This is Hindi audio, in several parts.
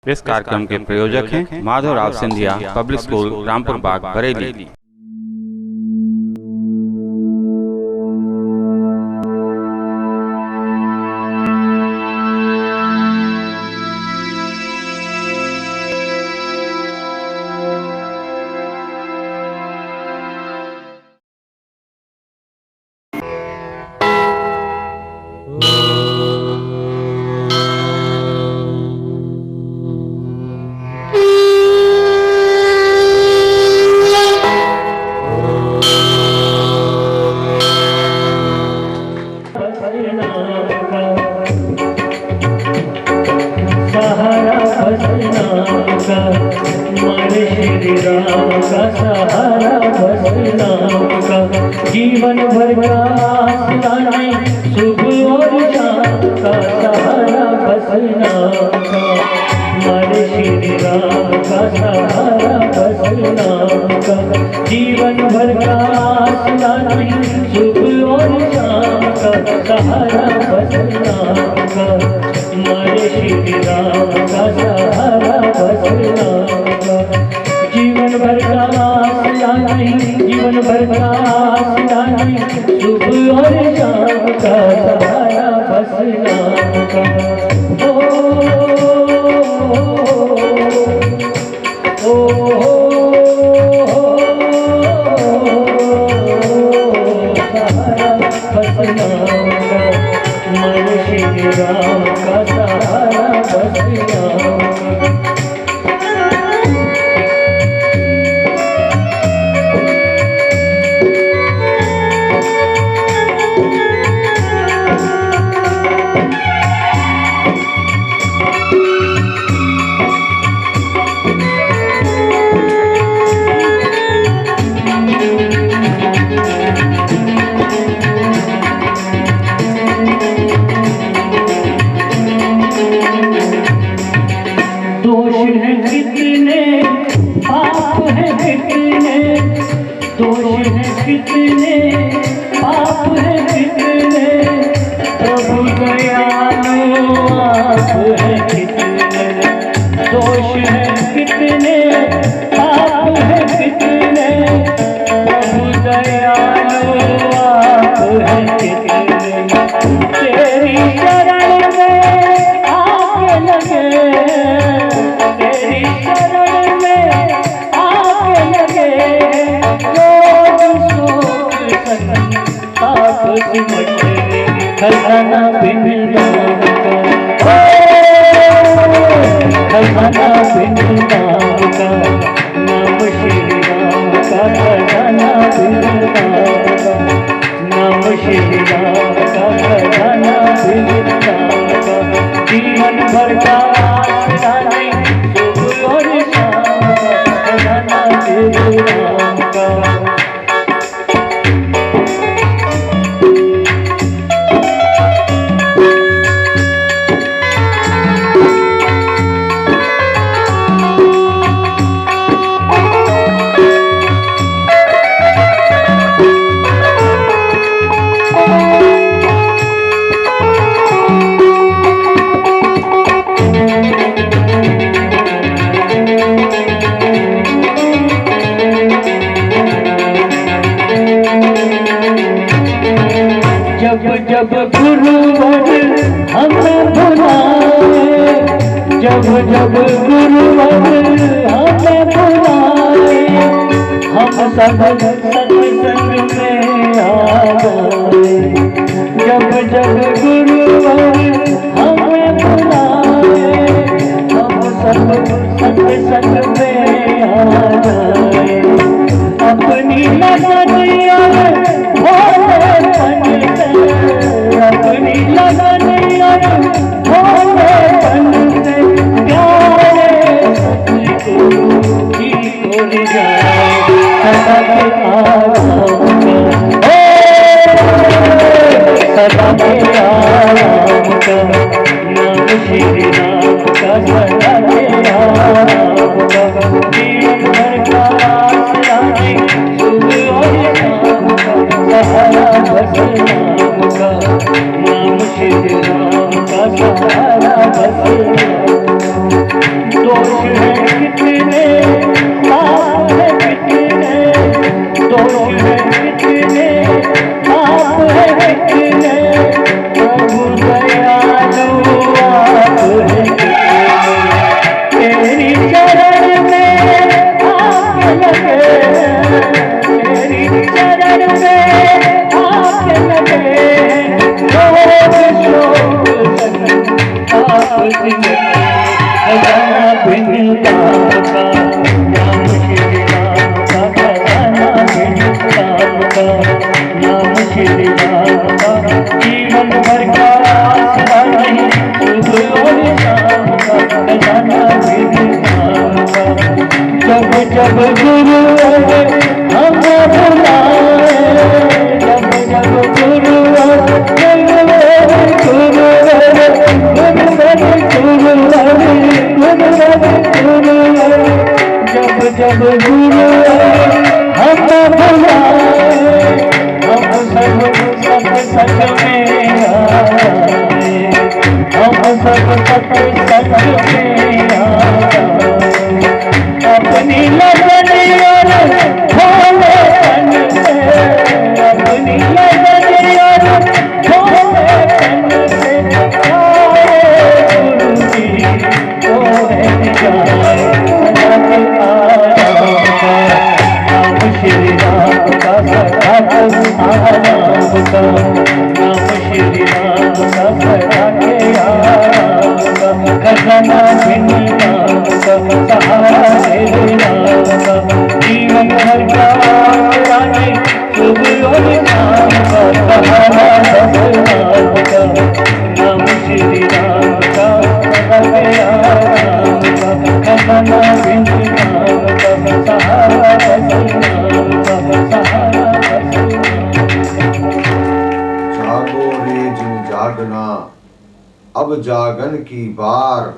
इस कार्यक्रम के प्रायोजक हैं माधवराव सिंधिया पब्लिक स्कूल रामपुर बाग बरेली। जीवन भर का सिलाने शुभ और शाम का सहारा बस नाम का, हमारे श्री राम का सहारा बस नाम का। जीवन भर का सिलाने शुभ और शाम का सहारा बस नाम का, हमारे श्री राम का सहारा बस नाम का। जीवन भर का सिलाने जीवन भर का सिलाने शुभ और शाम का सहारा बस नाम का। सहारा बस नाम का, मन श्री राम का सहारा बस नाम का। दोष है कितने पाप है कितने, दोष है कितने पाप है कितने, प्रभु दयालु आप है कितने। दोष है कितने पाप है कितने, प्रभु दयालु आप है कितने। तेरी शरण में आके लगे, खजाना बिन नाम का, खजाना बिन नाम का, नाम श्री राम का खजाना बिन नाम का, नाम श्री राम का खजाना बिन नाम का। जीवन भर का सिलाने शुभ और शाम का खजाना बिन नाम का। जब गुरुवर हमें बुलाए, जब गुरुवर हमें बुलाए, हम सब सत्संग में आ जाए। जब गुरुवर हमें बुलाए, हम सब सत्संग में आ जाए। अपनी लगनिया अपनी लगनिया भोले बन से प्यारे सतगुरु की हो जाए। सदा के आराम का, सदा के आराम का, नाम श्री राम का सदा के आराम का। जीवन भर का सिलाने शुभ और शाम का सहारा बस नाम का, नाम श्री राम का सहारा बस नाम का। दोष है कितने, पाप है कितने, दोष है कितने, पाप है कितने, प्रभु दयालु आप है कितने, तेरी चरण में आके लगे, तेरी चरण में आके लगे, रोग शोक आप सिंह खजाना बिन काम का, नाम श्री राम का खजाना बिन काम का, नाम श्री राम का जीवन भर का आसरा नहीं, सुबह और शाम का खजाना बिन काम का। जब जब गुरु हमें बुलाए, जब जब गुरु जब जब गुरु हमें बुलाए, हम सब सत सत में आए, हम सब सत सत में आए, अपनी लगन और भोले तन से, अपनी लगन और भोले तन से आए गुरु जी को है जाए, नाम श्री राम का सदा आराम का, नाम श्री राम का सदा के आराम का, खजाना बिन नाम का, सहारा तेरे नाम का, जीवन भर का रानी शुभ और नाम का, सहारा बस नाम का, नाम श्री राम का सदा के आराम का, खजाना बिन नाम का, सहारा बस नाम का, सहारा बस जागो रे जिन जागना, अब जागन की बार,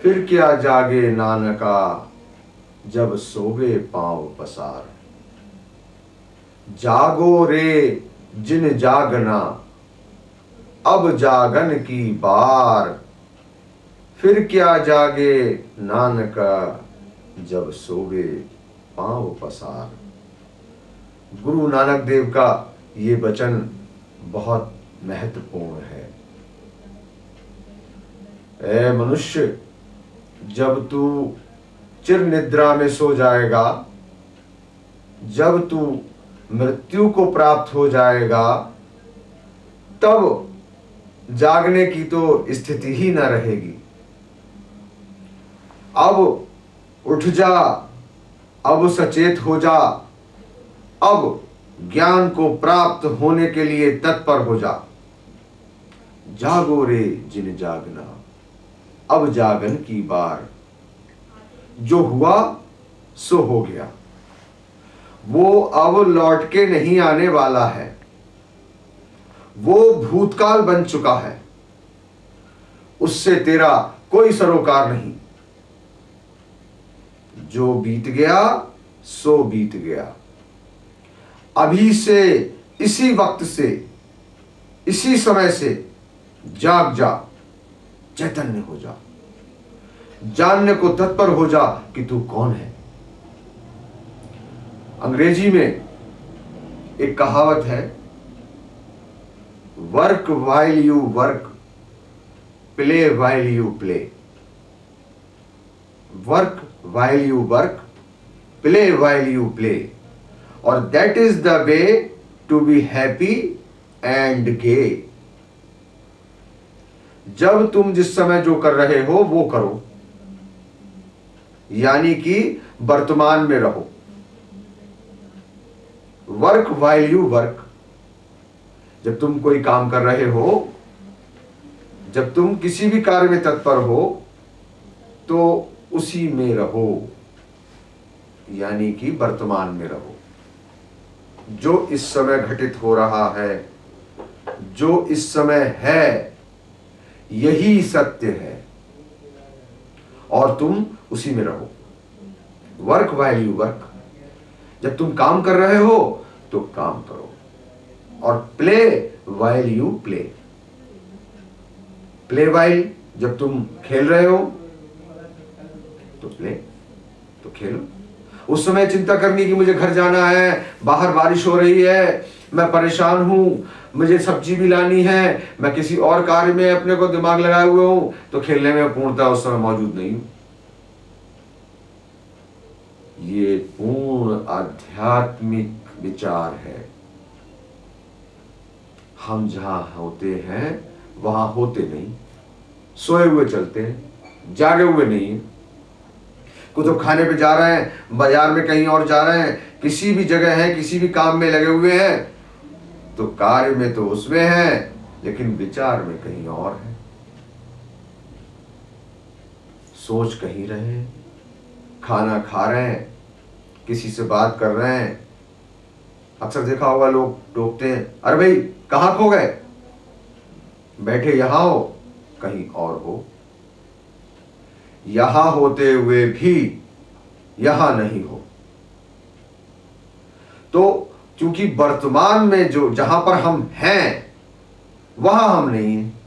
फिर क्या जागे नानका, जब सोवे पांव पसार। जागो रे जिन जागना, अब जागन की बार, फिर क्या जागे नानका, जब सोवे पांव पसार। गुरु नानक देव का ये वचन बहुत महत्वपूर्ण है। ऐ मनुष्य, जब तू चिर निद्रा में सो जाएगा, जब तू मृत्यु को प्राप्त हो जाएगा, तब जागने की तो स्थिति ही न रहेगी। अब उठ जा, अब सचेत हो जा, अब ज्ञान को प्राप्त होने के लिए तत्पर हो जा। जागो रे जिन जागना, अब जागन की बार, जो हुआ सो हो गया, वो अब लौट के नहीं आने वाला है, वो भूतकाल बन चुका है, उससे तेरा कोई सरोकार नहीं। जो बीत गया सो बीत गया। अभी से, इसी वक्त से, इसी समय से जाग जा, चैतन्य हो जा, जानने को तत्पर हो जा कि तू कौन है। अंग्रेजी में एक कहावत है, work while you work, play while you play. Work while you work, play while you play, और that is the way to be happy and gay. जब तुम जिस समय जो कर रहे हो वो करो, यानी कि वर्तमान में रहो। वर्क वाइल यू वर्क, जब तुम कोई काम कर रहे हो, जब तुम किसी भी कार्य में तत्पर हो, तो उसी में रहो, यानी कि वर्तमान में रहो। जो इस समय घटित हो रहा है, जो इस समय है, यही सत्य है, और तुम उसी में रहो। वर्क वाइल यू वर्क, जब तुम काम कर रहे हो तो काम करो, और play while you play. Play while, जब तुम खेल रहे हो, तो प्ले, तो खेलो। उस समय चिंता करनी कि मुझे घर जाना है, बाहर बारिश हो रही है, मैं परेशान हूं, मुझे सब्जी भी लानी है, मैं किसी और कार्य में अपने को दिमाग लगाए हुए हूं, तो खेलने में पूर्णतः उस समय मौजूद नहीं हूं। ये पूर्ण आध्यात्मिक विचार है। हम जहां होते हैं वहां होते नहीं, सोए हुए चलते हैं, जागे हुए नहीं है। कुछ तो खाने पे जा रहे हैं, बाजार में कहीं और जा रहे हैं, किसी भी जगह है, किसी भी काम में लगे हुए हैं, तो कार्य में तो उसमें है लेकिन विचार में कहीं और है। सोच कहीं रहे हैं, खाना खा रहे हैं, किसी से बात कर रहे हैं। अक्सर देखा होगा लोग टोकते हैं, अरे भाई कहां खो गए, बैठे यहां हो, कहीं और हो। यहां होते हुए भी यहां नहीं हो। तो क्योंकि वर्तमान में जो जहां पर हम हैं वहां हम नहीं हैं।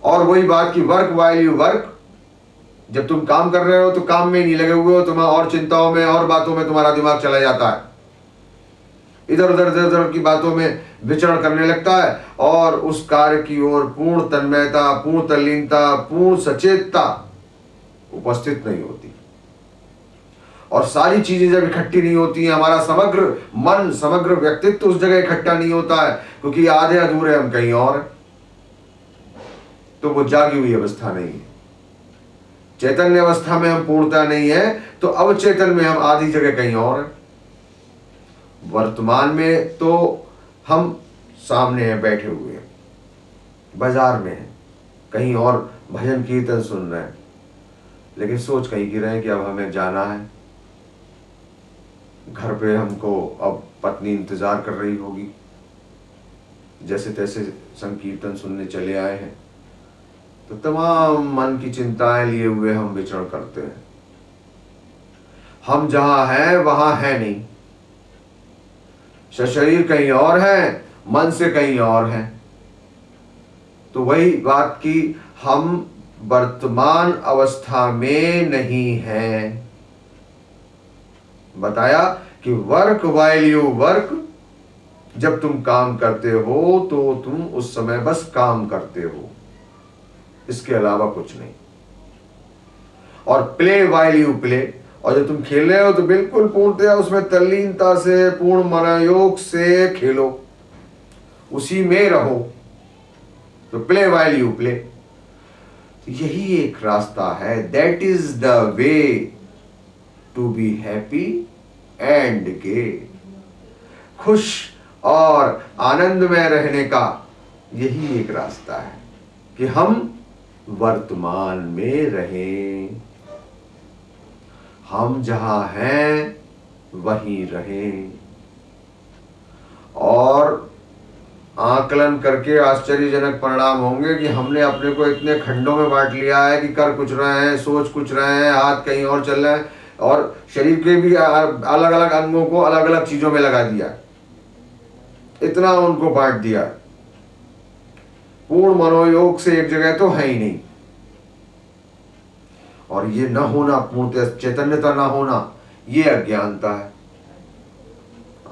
और वही बात की वर्क वाइल यू वर्क, जब तुम काम कर रहे हो तो काम में नहीं लगे हुए हो, तुम्हें और चिंताओं में और बातों में तुम्हारा दिमाग चला जाता है, इधर उधर की बातों में विचरण करने लगता है और उस कार्य की ओर पूर्ण तन्मयता, पूर्ण तल्लीनता, पूर्ण सचेतता उपस्थित नहीं होती। और सारी चीजें जब इकट्ठी नहीं होती हैं, हमारा समग्र मन, समग्र व्यक्तित्व उस जगह इकट्ठा नहीं होता है, क्योंकि आधे अधूरे हम कहीं और हैं, तो वो जागी हुई अवस्था नहीं है। चैतन्य अवस्था में हम पूर्णता नहीं है, तो अवचेतन में हम आधी जगह कहीं और हैं। वर्तमान में तो हम सामने हैं, बैठे हुए हैं, बाजार में हैं, कहीं और भजन कीर्तन सुन रहे हैं, लेकिन सोच कहीं की रहे हैं कि अब हमें जाना है, घर पे हमको अब पत्नी इंतजार कर रही होगी, जैसे तैसे संकीर्तन सुनने चले आए हैं, तो तमाम मन की चिंताएं लिए हुए हम विचरण करते हैं। हम जहां हैं वहां है नहीं, शरीर कहीं और है, मन से कहीं और है। तो वही बात की हम वर्तमान अवस्था में नहीं हैं। बताया कि वर्क वाइल यू वर्क, जब तुम काम करते हो तो तुम उस समय बस काम करते हो, इसके अलावा कुछ नहीं। और प्ले वाइल यू प्ले, और जब तुम खेल रहे हो तो बिल्कुल पूर्णतया उसमें तल्लीनता से, पूर्ण मनोयोग से खेलो, उसी में रहो। तो प्ले वाइल यू प्ले, यही एक रास्ता है। That is the way to be happy and gay. खुश और आनंद में रहने का यही एक रास्ता है कि हम वर्तमान में रहें, हम जहां हैं वहीं रहें। और आकलन करके आश्चर्यजनक परिणाम होंगे कि हमने अपने को इतने खंडों में बांट लिया है कि कर कुछ रहे हैं, सोच कुछ रहे हैं, हाथ कहीं और चल रहे हैं, और शरीर के भी अलग अलग अंगों को अलग अलग चीजों में लगा दिया, इतना उनको बांट दिया। पूर्ण मनोयोग से एक जगह तो है ही नहीं। और ये न होना, पूर्ण चैतन्यता न होना, ये अज्ञानता है।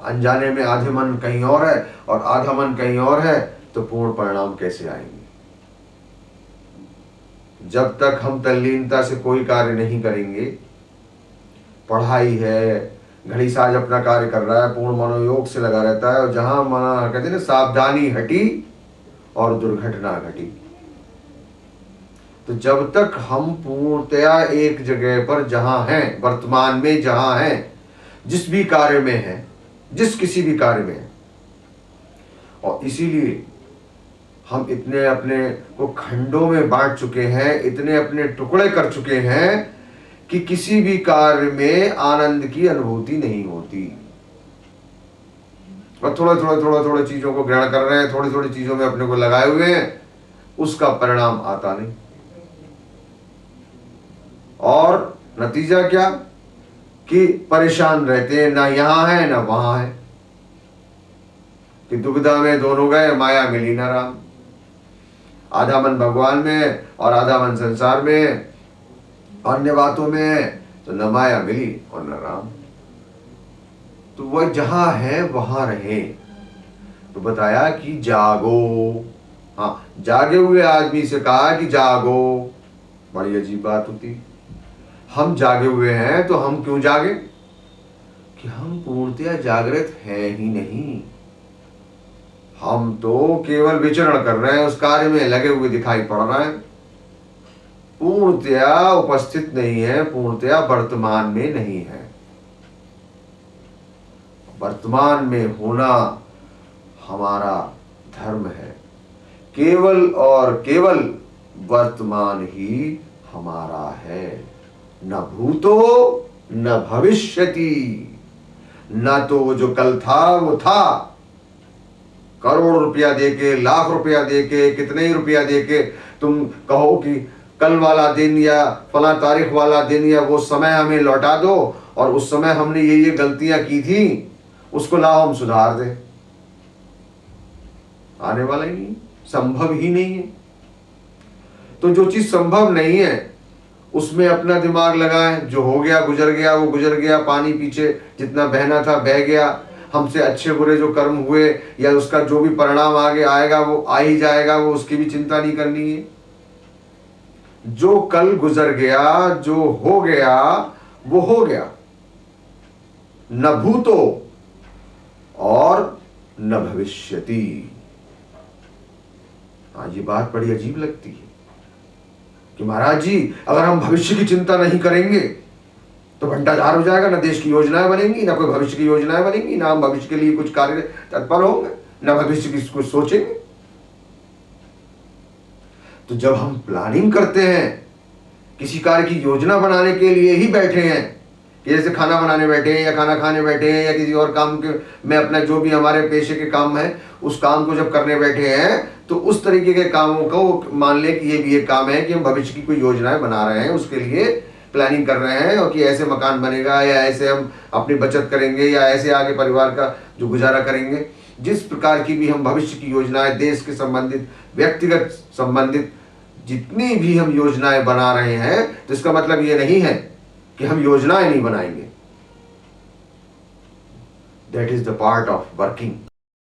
अनजाने में आधे मन कहीं और है और आधा मन कहीं और है, तो पूर्ण परिणाम कैसे आएंगे? जब तक हम तल्लीनता से कोई कार्य नहीं करेंगे, पढ़ाई है, घड़ी साज अपना कार्य कर रहा है, पूर्ण मनोयोग से लगा रहता है, और जहां मना कहते हैं ना, सावधानी हटी और दुर्घटना घटी। तो जब तक हम पूर्णतया एक जगह पर जहां हैं, वर्तमान में जहां हैं, जिस भी कार्य में है, जिस किसी भी कार्य में है, और इसीलिए हम इतने अपने को खंडों में बांट चुके हैं, इतने अपने टुकड़े कर चुके हैं कि किसी भी कार्य में आनंद की अनुभूति नहीं होती। और थोड़े चीजों को ग्रहण कर रहे हैं, थोड़ी थोड़ी चीजों में अपने को लगाए हुए हैं, उसका परिणाम आता नहीं। और नतीजा क्या कि परेशान रहते हैं, ना यहां है ना वहां है, कि दुविधा में दोनों गए, माया मिली ना राम। आधा मन भगवान में और आधा मन संसार में, अन्य बातों में तो न माया मिली और न राम। तो वह जहां है वहां रहे। तो बताया कि जागो। हाँ, जागे हुए आदमी से कहा कि जागो। बड़ी अजीब बात होती। हम जागे हुए हैं तो हम क्यों जागे? कि हम पूर्णतया जागृत है ही नहीं। हम तो केवल विचरण कर रहे हैं, उस कार्य में लगे हुए दिखाई पड़ रहे हैं, पूर्णतया उपस्थित नहीं है, पूर्णतया वर्तमान में नहीं है। वर्तमान में होना हमारा धर्म है। केवल और केवल वर्तमान ही हमारा है। न भूतो न भविष्यति। न तो वो जो कल था वो था, करोड़ रुपया देके, लाख रुपया देके, कितने ही रुपया देके तुम कहो कि कल वाला दिन या फला तारीख वाला दिन या वो समय हमें लौटा दो, और उस समय हमने ये गलतियां की थी, उसको लाओ हम सुधार दें। आने वाला ही नहीं, संभव ही नहीं है। तो जो चीज संभव नहीं है उसमें अपना दिमाग लगाएं। जो हो गया गुजर गया, वो गुजर गया। पानी पीछे जितना बहना था बह गया। हमसे अच्छे बुरे जो कर्म हुए या उसका जो भी परिणाम आगे आएगा वो आ ही जाएगा, वो उसकी भी चिंता नहीं करनी है। जो कल गुजर गया, जो हो गया वो हो गया। न भूतो और न भविष्यति। हाँ, ये बात बड़ी अजीब लगती है कि महाराज जी अगर हम भविष्य की चिंता नहीं करेंगे तो भ्रष्टाचार हो जाएगा, ना देश की योजनाएं बनेंगी, ना कोई भविष्य की योजनाएं बनेंगी, ना हम भविष्य के लिए कुछ कार्य तत्पर होंगे, ना भविष्य की कुछ सोचेंगे। तो जब हम प्लानिंग करते हैं, किसी कार्य की योजना बनाने के लिए ही बैठे हैं, कि जैसे खाना बनाने बैठे हैं या खाना खाने बैठे हैं या किसी और काम के में अपना जो भी हमारे पेशे के काम है उस काम को जब करने बैठे हैं, तो उस तरीके के कामों को मान लें कि ये भी एक काम है कि हम भविष्य की कोई योजनाएं बना रहे हैं, उसके लिए प्लानिंग कर रहे हैं, और कि ऐसे मकान बनेगा या ऐसे हम अपनी बचत करेंगे या ऐसे आगे परिवार का जो गुजारा करेंगे। जिस प्रकार की भी हम भविष्य की योजनाएं, देश के संबंधित, व्यक्तिगत संबंधित जितनी भी हम योजनाएं बना रहे हैं, तो इसका मतलब ये नहीं है कि हम योजनाएं नहीं बनाएंगे। That is the part of working.